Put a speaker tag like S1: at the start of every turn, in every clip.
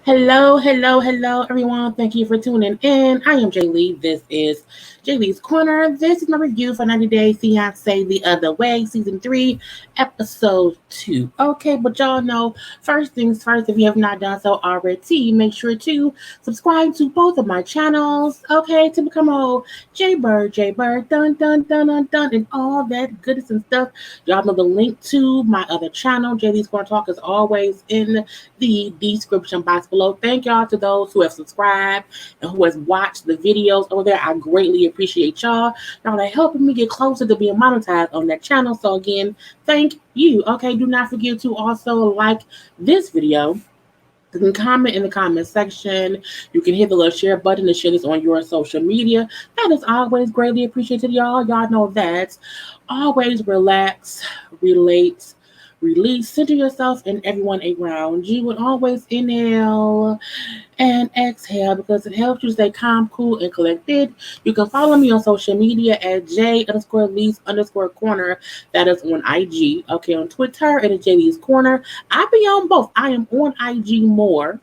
S1: Hello, everyone. Thank you for tuning in. I am Jaylee. This is Jaylee's Corner. This is my review for 90 Day Fiance The Other Way, Season 3, Episode 2. Okay, but y'all know, first things first, if you have not done so already, make sure to subscribe to both of my channels, okay, to become a JayBird, dun, and all that goodness and stuff. Y'all know the link to my other channel, Jaylee's Corner Talk, is always in the description box below. Thank y'all to those who have subscribed and who has watched the videos over there. I greatly appreciate y'all. Y'all are helping me get closer to being monetized on that channel. So again, thank you. Okay, do not forget to also like this video. You can comment in the comment section. You can hit the little share button to share this on your social media. That is always greatly appreciated, y'all. Y'all know that. Always relax, relate, release, center yourself and everyone around you, and always inhale and exhale because it helps you stay calm, cool, and collected. You can follow me on social media at J_Lees_Corner. That is on IG. Okay, on Twitter, it is JayLeesCorner. I be on both. I am on IG more.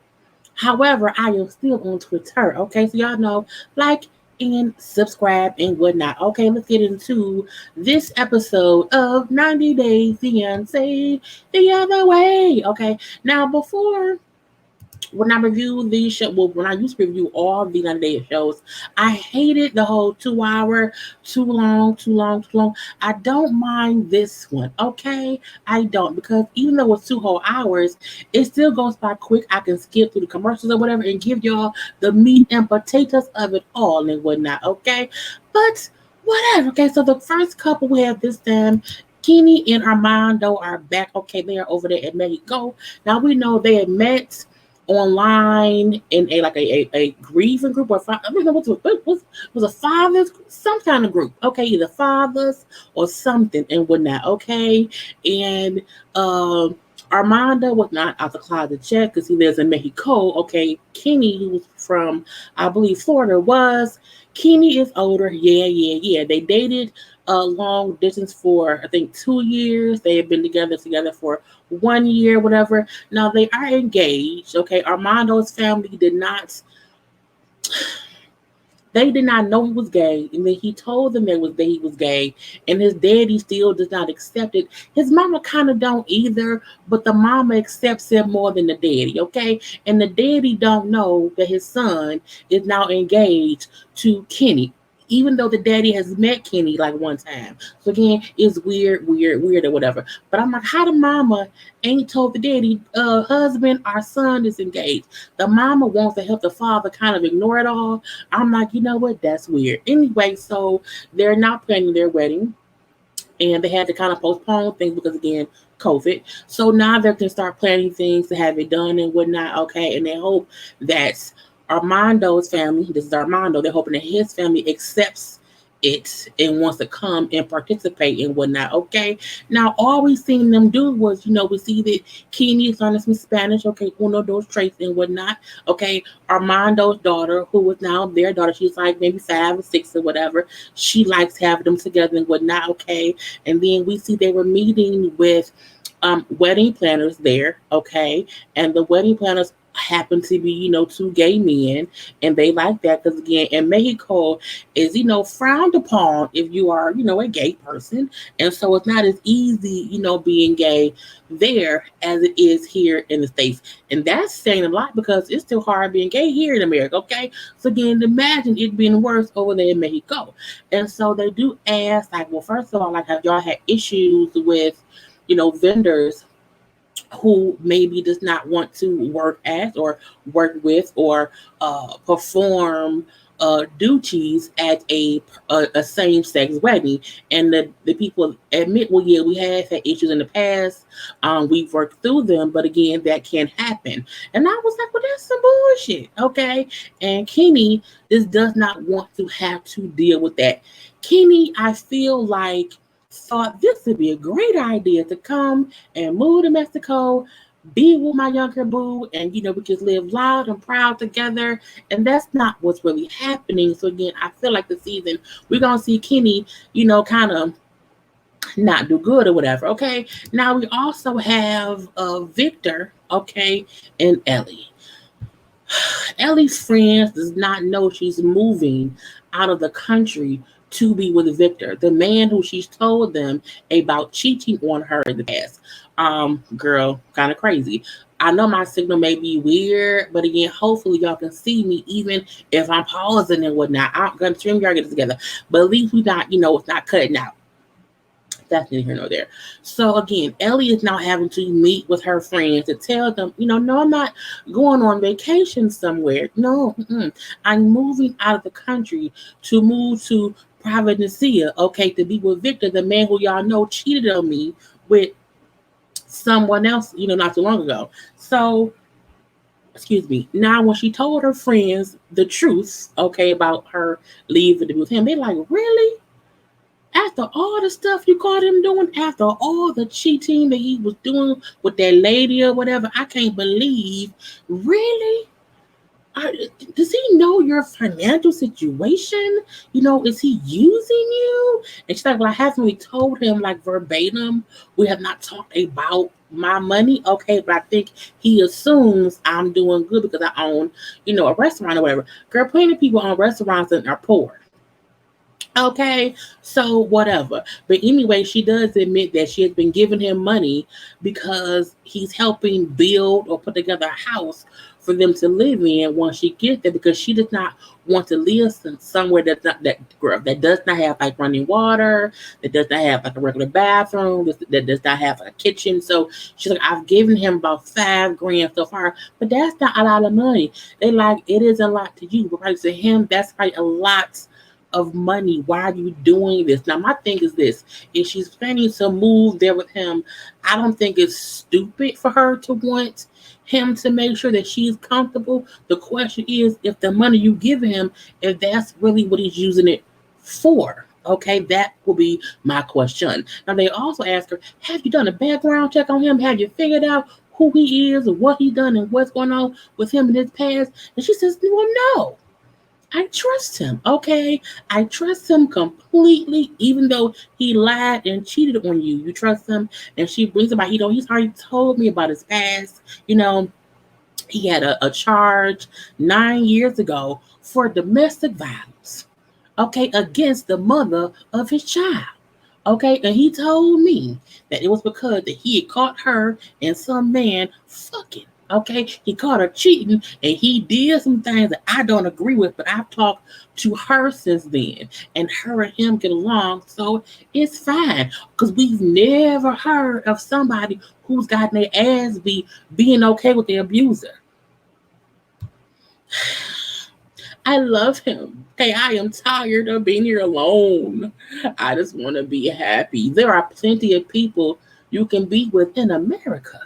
S1: However, I am still on Twitter. Okay, so y'all know, like and subscribe and whatnot. Okay, let's get into this episode of 90 Day Fiance The Other Way. Okay, now before when I review these shows, well, when I used to review all the 90 Day shows, I hated the whole 2 hour, too long. I don't mind this one, okay? I don't, because even though it's 2 whole hours, it still goes by quick. I can skip through the commercials or whatever and give y'all the meat and potatoes of it all and whatnot, okay? But whatever, okay? So the first couple we have this time, Kenny and Armando are back. Okay, they are over there at Mexico. Now we know they had met online in a grieving group, or I don't know what was a fathers, some kind of group, okay, either fathers or something and whatnot, okay. And Armando was not out the closet yet because he lives in Mexico, okay. Kenny, who was from, I believe, Florida, was. Kenny is older, yeah. They dated long distance for I think 2 years. They had been together for 1 year, whatever. Now they are engaged. Okay, Armando's family did not. They did not know he was gay, and then he told them that he was gay, and his daddy still does not accept it. His mama kind of don't either, but the mama accepts him more than the daddy, okay? And the daddy don't know that his son is now engaged to Kenny, even though the daddy has met Kenny like one time. So again, it's weird or whatever. But I'm like, how the mama ain't told the daddy, husband, our son is engaged. The mama wants to help the father kind of ignore it all. I'm like, you know what? That's weird. Anyway, so they're not planning their wedding, and they had to kind of postpone things because again, COVID. So now they can start planning things to have it done and whatnot. Okay, and they hope that Armando's family, this is Armando, they're hoping that his family accepts it and wants to come and participate and whatnot. Okay. Now all we seen them do was, we see that Kenny is learning some Spanish, okay, uno, dos, tres and whatnot. Okay. Armando's daughter, who was now their daughter, she's like maybe 5 or 6 or whatever. She likes having them together and whatnot. Okay. And then we see they were meeting with wedding planners there, okay, and the wedding planners happen to be, two gay men, and they like that because again, in Mexico is, frowned upon if you are, a gay person, and so it's not as easy, being gay there as it is here in the States, and that's saying a lot because it's still hard being gay here in America, okay? So again, imagine it being worse over there in Mexico, and so they do ask, like, well, first of all, like, have y'all had issues with vendors who maybe does not want to work at or work with or perform duties at a same-sex wedding, and the people admit, well, yeah, we have had issues in the past, we've worked through them, but again, that can happen. And I was like, well, that's some bullshit, okay? And Kenny just does not want to have to deal with that. Kenny, I feel like, thought this would be a great idea to come and move to Mexico, be with my younger boo, and we just live loud and proud together. And that's not what's really happening. So again, I feel like the season we're gonna see Kenny, kind of not do good or whatever. Okay. Now we also have Victor, okay, and Ellie. Ellie's friends does not know she's moving out of the country to be with Victor, the man who she's told them about cheating on her in the past. Girl, kind of crazy. I know my signal may be weird, but again, hopefully y'all can see me even if I'm pausing and whatnot. I'm gonna stream y'all get it together. But at least we not, it's not cutting out. That's neither here nor there. So again, Ellie is now having to meet with her friends to tell them, no, I'm not going on vacation somewhere. No, I'm moving out of the country to move to Providencia, okay, to be with Victor, the man who y'all know cheated on me with someone else, not too long ago. So, excuse me. Now, when she told her friends the truth, okay, about her leaving to be with him, they like, really? After all the stuff you caught him doing, after all the cheating that he was doing with that lady or whatever, I can't believe. Really? Does he know your financial situation? Is he using you? And she's like, well, I haven't really told him like verbatim. We have not talked about my money. Okay, but I think he assumes I'm doing good because I own, a restaurant or whatever. Girl, plenty of people own restaurants and are poor. Okay, so whatever. But anyway, she does admit that she has been giving him money because he's helping build or put together a house for them to live in once she gets there because she does not want to live somewhere that's not that does not have like running water, that does not have like a regular bathroom, that does not have a kitchen. So she's like, I've given him about $5,000 so far, but that's not a lot of money. They like it is a lot to you, but right to him, that's probably a lot of money. Why are you doing this? Now, my thing is this: if she's planning to move there with him, I don't think it's stupid for her to want him to make sure that she's comfortable. The question is, if the money you give him, if that's really what he's using it for. Okay, that will be my question. Now, they also ask her, have you done a background check on him? Have you figured out who he is, what he done, and what's going on with him in his past? And she says, well, no. I trust him, okay? I trust him completely, even though he lied and cheated on you. You trust him, and she brings about, he's already told me about his past. He had a charge 9 years ago for domestic violence, okay, against the mother of his child. Okay, and he told me that it was because that he had caught her and some man fucking. Okay, he caught her cheating and he did some things that I don't agree with, but I've talked to her since then, and her and him get along, so it's fine. Because we've never heard of somebody who's gotten their ass beat being okay with the abuser. I love him. Okay, I am tired of being here alone. I just want to be happy. There are plenty of people you can be with in America.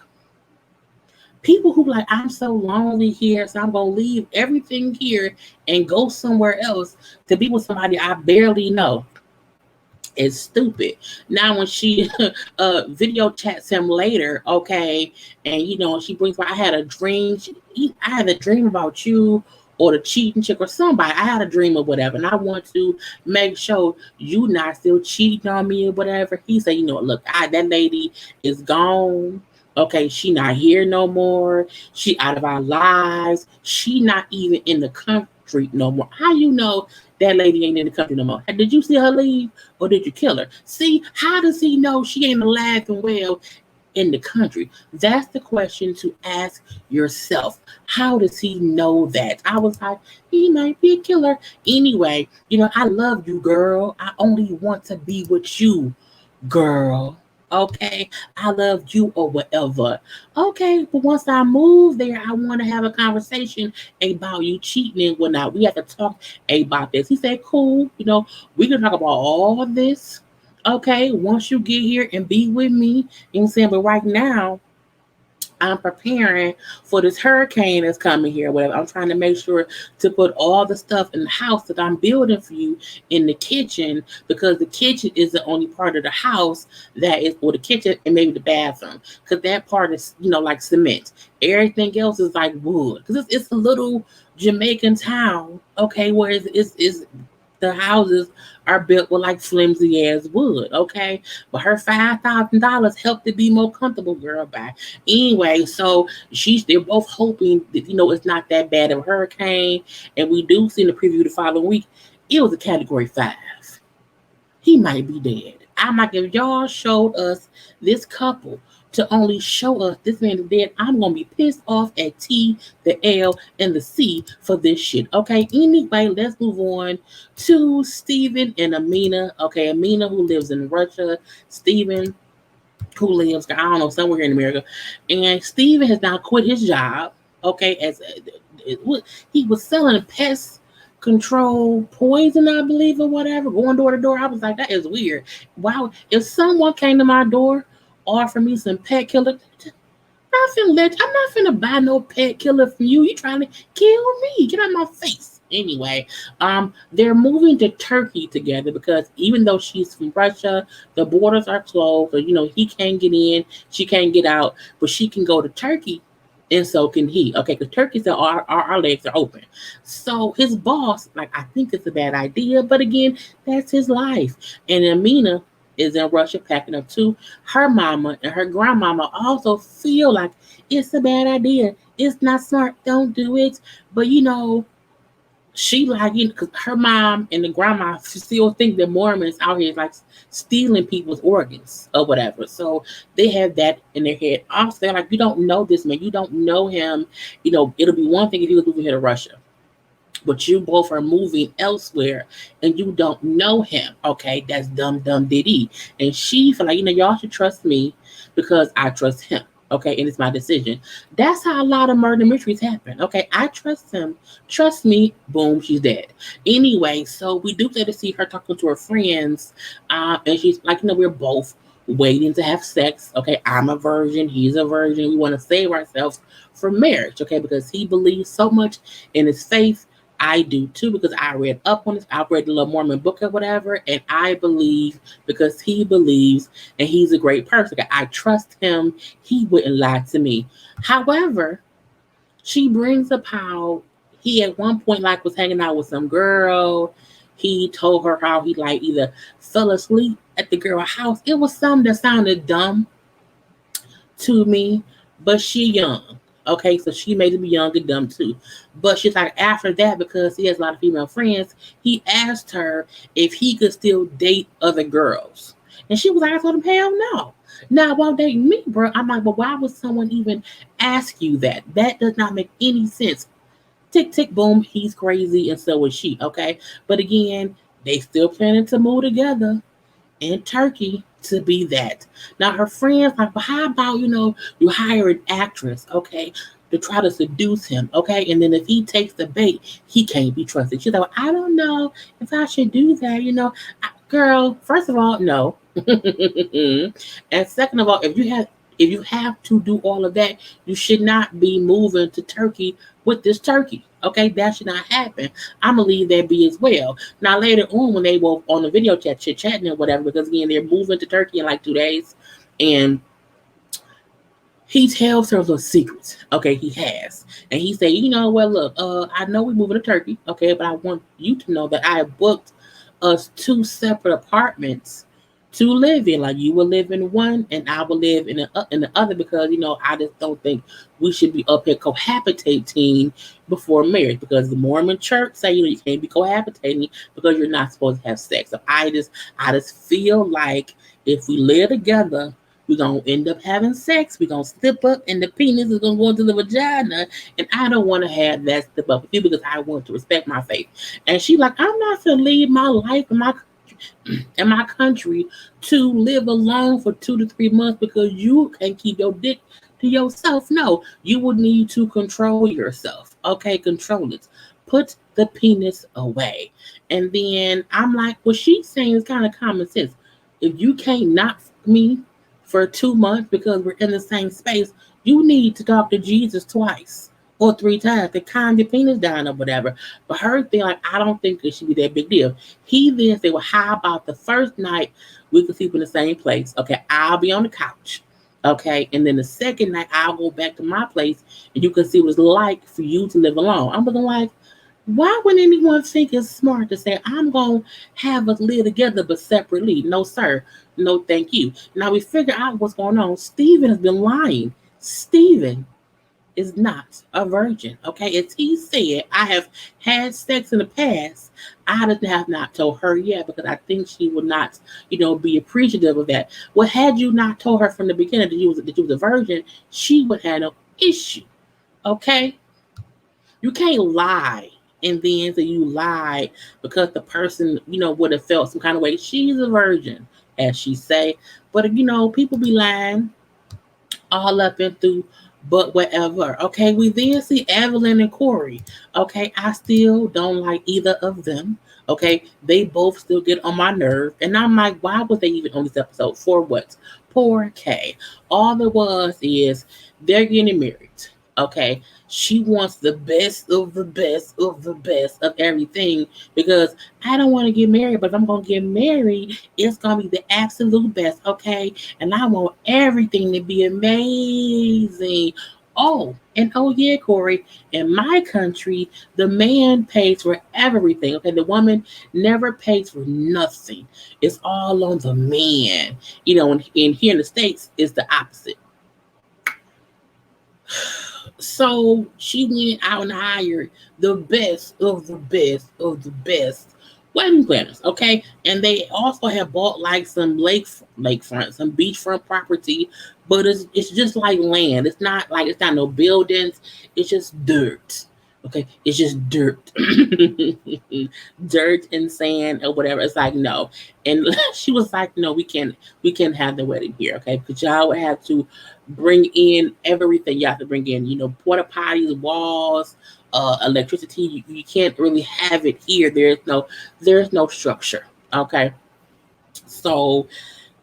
S1: People who like, I'm so lonely here, so I'm going to leave everything here and go somewhere else to be with somebody I barely know. It's stupid. Now when she video chats him later, okay, and she brings I had a dream. I had a dream about you or the cheating chick or somebody. I had a dream or whatever, and I want to make sure you not still cheating on me or whatever. He said, look, that lady is gone. Okay, she not here no more. She out of our lives. She not even in the country no more. How you know that lady ain't in the country no more? Did you see her leave or did you kill her? See, how does he know she ain't alive and well in the country? That's the question to ask yourself. How does he know that? I was like, he might be a killer. Anyway, I love you, girl. I only want to be with you, girl. Okay, I love you or whatever. Okay, but once I move there, I want to have a conversation about you cheating and whatnot. We have to talk about this. He said, cool, we can talk about all this. Okay, once you get here and be with me, you know what I'm saying? But right now, I'm preparing for this hurricane that's coming here, whatever. I'm trying to make sure to put all the stuff in the house that I'm building for you in the kitchen, because the kitchen is the only part of the house that is, or the kitchen and maybe the bathroom, because that part is, like cement. Everything else is like wood, because it's a little Jamaican town, okay, where it's the houses are built with like flimsy ass wood, okay? But her $5,000 helped it be more comfortable, girl. Bye. Anyway, so they're both hoping that it's not that bad of a hurricane, and we do see in the preview the following week it was a Category 5. He might be dead. I'm like, if y'all showed us this couple to only show us this man is dead, I'm gonna be pissed off at T, the L, and the C for this shit. Okay, anyway, let's move on to Steven and Amina. Okay, Amina, who lives in Russia, Steven, who lives, I don't know, somewhere here in America. And Steven has now quit his job, okay, as he was selling pest control poison, I believe, or whatever, going door to door. I was like, that is weird. Wow, if someone came to my door, offered me some pet killer, I'm not finna buy no pet killer from you. You trying to kill me? Get out of my face. Anyway, they're moving to Turkey together because even though she's from Russia, the borders are closed. So, he can't get in, she can't get out, but she can go to Turkey, and so can he. Okay, because Turkey said our legs are open. So his boss, like, I think it's a bad idea, but again, that's his life. And Amina is in Russia packing up too. Her mama and her grandmama also feel like it's a bad idea. It's not smart. Don't do it. But she like, because her mom and the grandma still think that Mormons out here like stealing people's organs or whatever. So they have that in their head. Also, they're like, you don't know this man. You don't know him. It'll be one thing if he was moving here to Russia, but you both are moving elsewhere and you don't know him. Okay, that's dumb diddy. And she feel like, y'all should trust me because I trust him. Okay, and it's my decision. That's how a lot of murder mysteries happen. Okay, I trust him. Trust me. Boom, she's dead. Anyway, so we do get to see her talking to her friends, and she's like, we're both waiting to have sex. Okay, I'm a virgin. He's a virgin. We want to save ourselves for marriage. Okay, because he believes so much in his faith. I do too, because I read up on this. I read the little Mormon book or whatever, and I believe because he believes, and he's a great person. I trust him. He wouldn't lie to me. However, she brings up how he at one point like was hanging out with some girl. He told her how he like either fell asleep at the girl's house. It was something that sounded dumb to me, but she young. Okay, so she may be young and dumb too. But she's like, after that, because he has a lot of female friends, he asked her if he could still date other girls. And she was like, I told him, hell no. Now, won't date me, bro. I'm like, but why would someone even ask you that? That does not make any sense. Tick, tick, boom, he's crazy, and so is she, okay? But again, they still planning to move together in Turkey to be that. Now her friends like, well, how about you hire an actress, okay, to try to seduce him, okay, and then if he takes the bait, he can't be trusted. She's like, well, I don't know if I should do that. Girl, first of all, no. And second of all, if you have to do all of that, you should not be moving to Turkey with this turkey. Okay, that should not happen. I'm gonna leave that be as well. Now later on, when they were on the video chat, chit-chatting or whatever, because again they're moving to Turkey in like 2 days, and he tells her the secrets. Okay, he has, and he said, well, look, I know we're moving to Turkey, okay, but I want you to know that I have booked us 2 separate apartments to live in. Like, you will live in one and I will live in the other, because I just don't think we should be up here cohabitating before marriage, because the Mormon church say you can't be cohabitating because you're not supposed to have sex. So I just feel like if we live together, we're gonna end up having sex, we're gonna slip up and the penis is gonna go into the vagina, and I don't want to have that slip up with you because I want to respect my faith. And she like, I'm not gonna leave my life in my country to live alone for 2 to 3 months because you can't keep your dick to yourself. No, you would need to control yourself. Okay, control it. Put the penis away. And then I'm like, what she's saying is kind of common sense. If you can't not fuck me for 2 months because we're in the same space, you need to talk to Jesus twice or 3 times to calm your penis down or whatever. But her thing, like, I don't think it should be that big deal. He then said, well, how about the first night we could sleep in the same place? Okay, I'll be on the couch. Okay, and then the second night I'll go back to my place and you can see what it's like for you to live alone. I'm looking like, Why would anyone think it's smart to say, I'm going to have us live together but separately? No, sir. No, thank you. Now we figure out what's going on. Stephen has been lying. Stephen is not a virgin. Okay, as he said, I have had sex in the past. I just have not told her yet because I think she would not, be appreciative of that. Well, had you not told her from the beginning that you was a virgin, she would have no issue. Okay, you can't lie and then say you lied because the person, would have felt some kind of way. She's a virgin, as she say. But people be lying all up and through, but whatever. Okay, we then see Evelyn and Corey. Okay, I still don't like either of them. Okay, they both still get on my nerve, and I'm like, why was they even on this episode? For what? Poor Kay. All it was is they're getting married. Okay, she wants the best of the best of the best of everything because I don't want to get married, but if I'm gonna get married, it's gonna be the absolute best. Okay, and I want everything to be amazing. Oh, and oh yeah, Corey, in my country, the man pays for everything. Okay, the woman never pays for nothing. It's all on the man. And here in the States, it's the opposite. So she went out and hired the best of the best of the best wedding planners, okay? And they also have bought like some lakefront, some beachfront property, but it's just like land. It's not no buildings. It's just dirt. Okay, it's just dirt, dirt and sand or whatever. It's like no, and she was like, no, we can have the wedding here, okay? Because y'all would have to bring in everything you have to bring in, porta potties, walls, electricity. You can't really have it here. There's no structure. Okay. So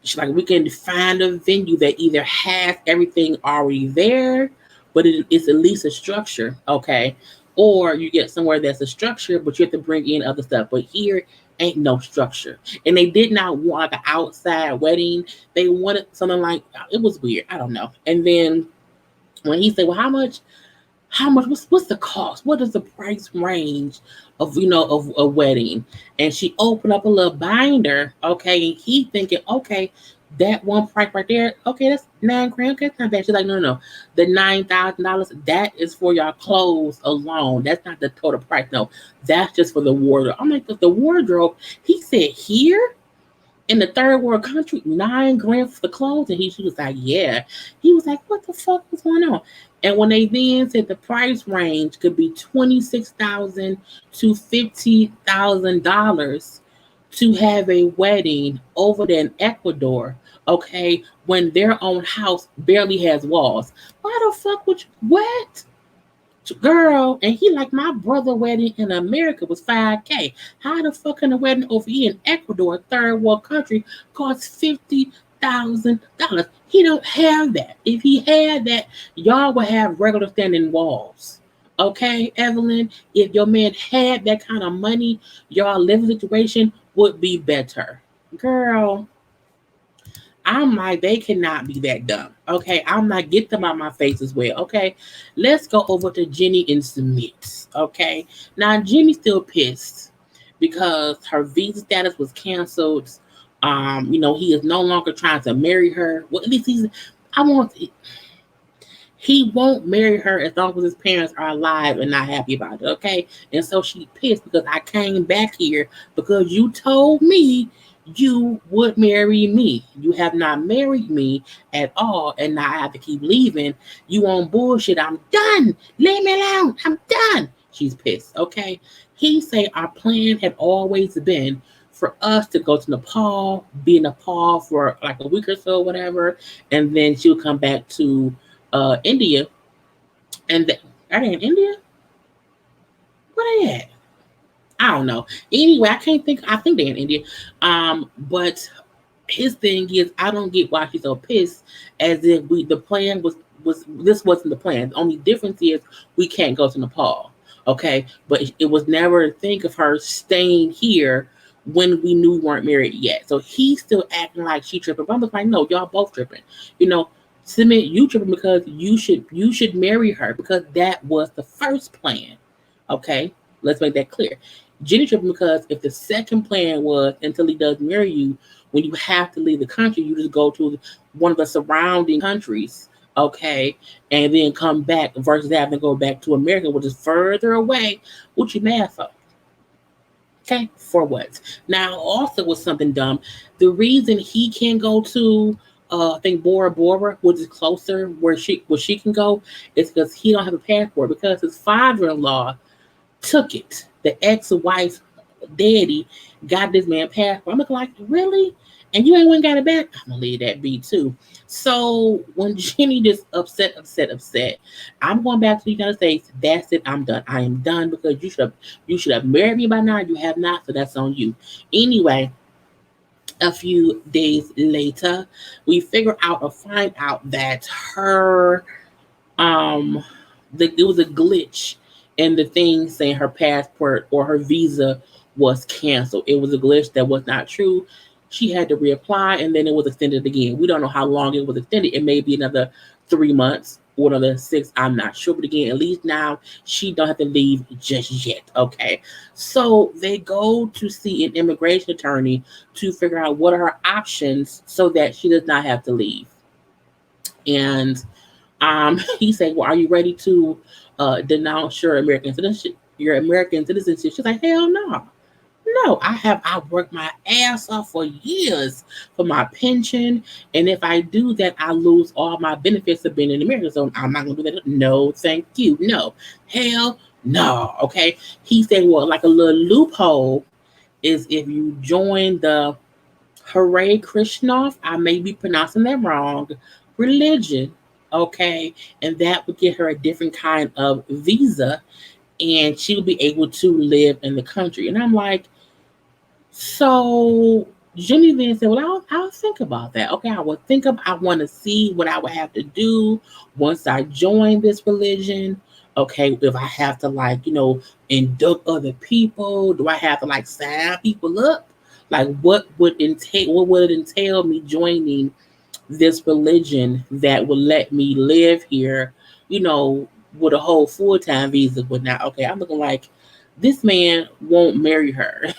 S1: she's like, we can find a venue that either has everything already there, but it's at least a structure, okay? Or you get somewhere that's a structure, but you have to bring in other stuff. But here ain't no structure. And they did not want like an outside wedding. They wanted something like it was weird. I don't know. And then when he said, well, how much what's the cost? What is the price range of a wedding? And she opened up a little binder, okay, and he thinking, okay, that one price right there, okay, that's 9 grand, okay, that's not bad. She's like, no, no, no. The $9,000, that is for your clothes alone. That's not the total price. No, that's just for the wardrobe. I'm like, but the wardrobe, he said here? In the third world country, 9 grand for the clothes. And she was like, yeah. He was like, what the fuck is going on? And when they then said the price range could be $26,000 to $50,000 to have a wedding over there in Ecuador, okay, when their own house barely has walls. Why the fuck would you what? Girl, and he like my brother wedding in America was 5K. How the fuck can a wedding over here in Ecuador, a third world country, cost $50,000? He don't have that. If he had that, y'all would have regular standing walls. Okay, Evelyn, if your man had that kind of money, y'all living situation would be better. Girl, I'm like, they cannot be that dumb. Okay, I'm like, get them out my face as well. Okay, let's go over to Jenny and Sumit. Okay, now Jenny's still pissed because her visa status was canceled. He is no longer trying to marry her. Well, at least I want. He won't marry her as long as his parents are alive and not happy about it. Okay, and so she pissed because I came back here because you told me you would marry me. You have not married me at all, and now I have to keep leaving. You on bullshit. I'm done. Leave me alone. I'm done. She's pissed. Okay. He say our plan had always been for us to go to Nepal, be in Nepal for like a week or so, whatever, and then she would come back to India. And are they in India? Where they at? I don't know. Anyway, I can't think. I think they're in India. But his thing is, I don't get why she's so pissed. As if the plan was this wasn't the plan. The only difference is we can't go to Nepal. Okay, but it was never a thing of her staying here when we knew we weren't married yet. So he's still acting like she tripping. But I'm like, no, y'all both tripping. You know, Submit, you tripping because you should marry her because that was the first plan. Okay. Let's make that clear. Jenny tripping because if the second plan was until he does marry you, when you have to leave the country, you just go to one of the surrounding countries, okay, and then come back versus having to go back to America, which is further away. What you mad for? Okay, for what? Now, also was something dumb. The reason he can't go to, I think Bora Bora, which is closer where she can go, is because he don't have a passport because his father-in-law took it. The ex-wife's daddy got this man passport. I'm looking like, really? And you ain't went and got it back? I'm gonna leave that be too. So when Jenny just upset, I'm going back to the United States. That's it. I'm done. I am done because you should have married me by now. You have not, so that's on you. Anyway, a few days later, we figure out or find out that her um it was a glitch in the thing saying her passport or her visa was canceled. It was a glitch that was not true. She had to reapply and then it was extended again. We don't know how long it was extended. It may be another 3 months or another six. I'm not sure. But again, at least now she don't have to leave just yet. Okay. So they go to see an immigration attorney to figure out what are her options so that she does not have to leave. And he said, "Well, are you ready to denounce your American citizenship? Your American citizenship?" She's like, "Hell no, no. I worked my ass off for years for my pension, and if I do that, I lose all my benefits of being in America. So I'm not gonna do that. No, thank you. No, hell no." Okay. He said, "Well, like a little loophole is if you join the Hare Krishna, I may be pronouncing that wrong, religion, okay, and that would get her a different kind of visa, and she would be able to live in the country." And I'm like, so Jimmy then said, "Well, I'll think about that. Okay, I want to see what I would have to do once I join this religion. Okay, if I have to, like, induct other people, do I have to, like, sign people up? Like, what would it entail me joining this religion that will let me live here, with a whole full-time visa?" But now, okay, I'm looking like this man won't marry her.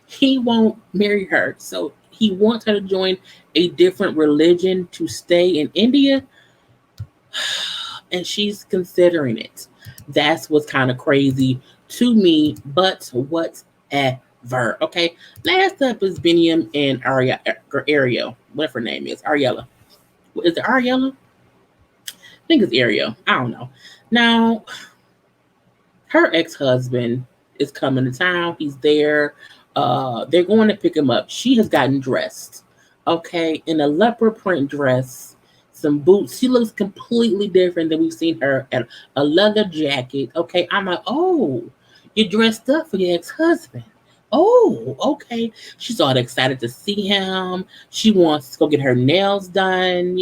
S1: He won't marry her. So he wants her to join a different religion to stay in India, and she's considering it. That's what's kind of crazy to me, but whatever. Okay, last up is Biniyam and Ariel, whatever her name is, Ariella. Is it Ariella? I think it's Ariel. I don't know. Now, her ex-husband is coming to town. He's there. They're going to pick him up. She has gotten dressed, okay, in a leopard print dress, some boots. She looks completely different than we've seen her at a leather jacket. Okay, I'm like, oh, you're dressed up for your ex-husband. Oh, okay. She's all excited to see him. She wants to go get her nails done.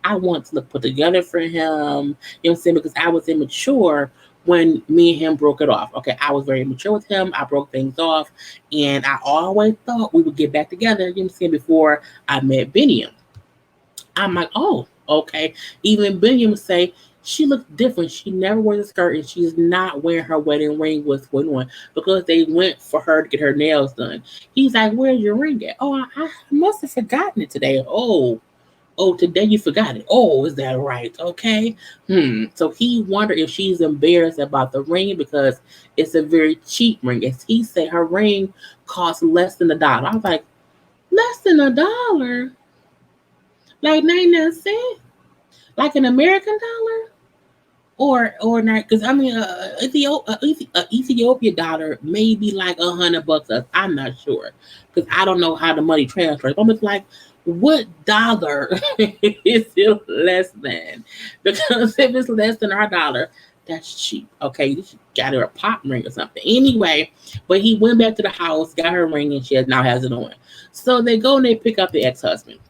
S1: I want to look put together for him. You know what I'm saying? Because I was immature when me and him broke it off. Okay, I was very mature with him. I broke things off, and I always thought we would get back together. You know what I'm saying? Before I met Biniyam, I'm like, oh, okay. Even Biniyam would say she looks different. She never wears a skirt, and she's not wearing her wedding ring with one because they went for her to get her nails done. He's like, "Where's your ring at?" "Oh, I must have forgotten it today." Oh, today you forgot it. Oh, is that right? Okay. So he wondered if she's embarrassed about the ring because it's a very cheap ring. As he said, her ring costs less than $1. I was like, less than $1? Like 99 cents? Like an American dollar? Or not? Because I mean, Ethiopia dollar may be like $100. I'm not sure because I don't know how the money transfers. I'm just like, what dollar is it less than? Because if it's less than our dollar, that's cheap. Okay, you got her a pop ring or something. Anyway, but he went back to the house, got her ring, and she now has it on. So they go and they pick up the ex-husband.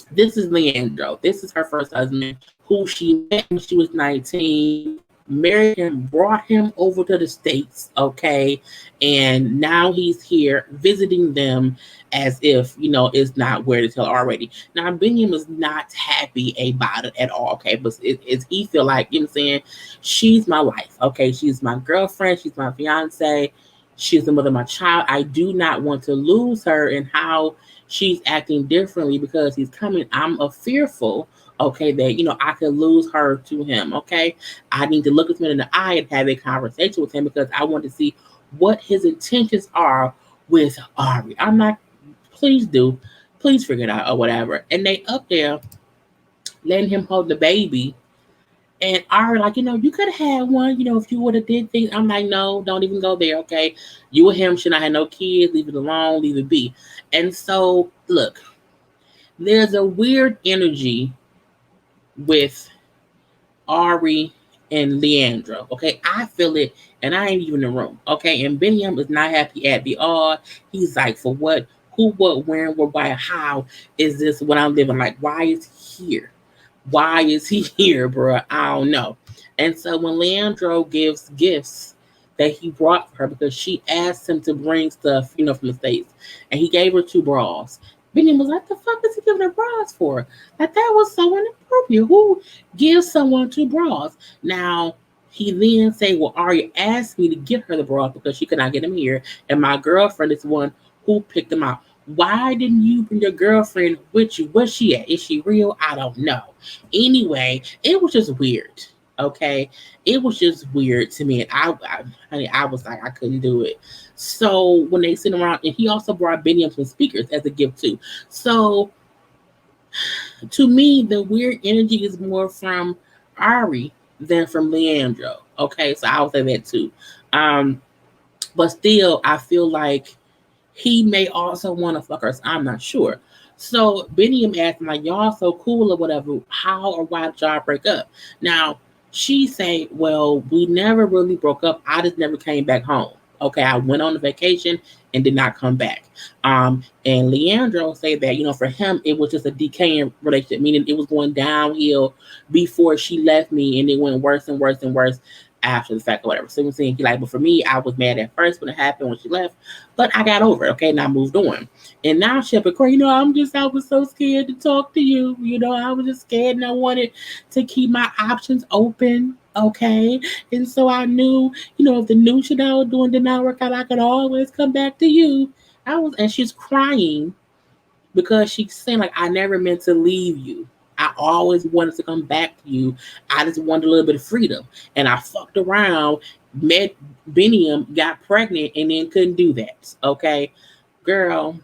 S1: This is Leandro. This is her first husband, who she met when she was 19. married him, brought him over to the States, okay? And now he's here visiting them as if, it's not where to tell already. Now, Biniyam is not happy about it at all, okay? But it's he feel like, you know what I'm saying? She's my life, okay? She's my girlfriend. She's my fiance. She's the mother of my child. I do not want to lose her and how she's acting differently because he's coming. I'm a fearful, okay, that, I could lose her to him, okay? I need to look him in the eye and have a conversation with him because I want to see what his intentions are with Ari. I'm not, please do, please figure it out or whatever. And they up there letting him hold the baby. And Ari, like, you could have had one, if you would have did things. I'm like, no, don't even go there, okay? You and him should not have no kids. Leave it alone. Leave it be. And so, look, there's a weird energy with Ari and Leandro. Okay, I feel it, and I ain't even in the room. Okay, and Biniyam is not happy at the all. He's like, for what? Who? What? When? Where? Why? How is this what I'm living? Like, why is he here? Why is he here, bro? I don't know. And so when Leandro gives gifts that he brought for her because she asked him to bring stuff, from the States, and he gave her 2 bras. Benny was like, the fuck is he giving her bras for? Like, that was so inappropriate. Who gives someone 2 bras? Now, he then say, well, Arya asked me to get her the bras because she could not get them here. And my girlfriend is the one who picked them out. Why didn't you bring your girlfriend with you? Where's she at? Is she real? I don't know. Anyway, it was just weird. Okay, it was just weird to me, and I was like, I couldn't do it. So when they sit around, and he also brought Benny up some speakers as a gift too. So to me, the weird energy is more from Ari than from Leandro. Okay, so I would say that too. But still, I feel like he may also want to fuck her. So I'm not sure. So Benny asked him, like, y'all so cool or whatever. How or why did y'all break up? Now, she say, well, we never really broke up. I just never came back home. Okay, I went on a vacation and did not come back. And Leandro say that, for him, it was just a decaying relationship, meaning it was going downhill before she left me, and it went worse and worse and worse after the fact or whatever. So I'm saying, he like, but for me, I was mad at first when it happened, when she left, but I got over it, okay, and I moved on. And now Shepherd Corey, I was so scared to talk to you. I was just scared and I wanted to keep my options open, okay? And so I knew, if the new shit I was doing did not work out, I could always come back to you. And she's crying because she's saying, like, I never meant to leave you. I always wanted to come back to you. I just wanted a little bit of freedom. And I fucked around, met Biniyam, got pregnant, and then couldn't do that. Okay? Girl,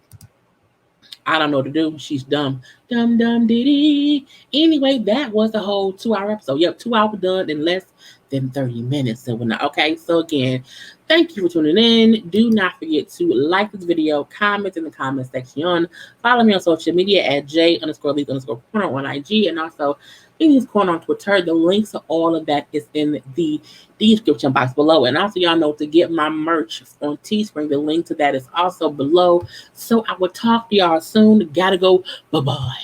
S1: I don't know what to do. She's dumb. Dumb, dumb, diddy. Anyway, that was the whole 2-hour episode. Yep, 2 hours done in less than 30 minutes. So okay, so again, thank you for tuning in. Do not forget to like this video, comment in the comment section. Follow me on social media at J_Lees_Corner on IG, and also Lee's Corner on Twitter. The links to all of that is in the description box below. And also, y'all know to get my merch on Teespring. The link to that is also below. So I will talk to y'all soon. Gotta go. Bye-bye.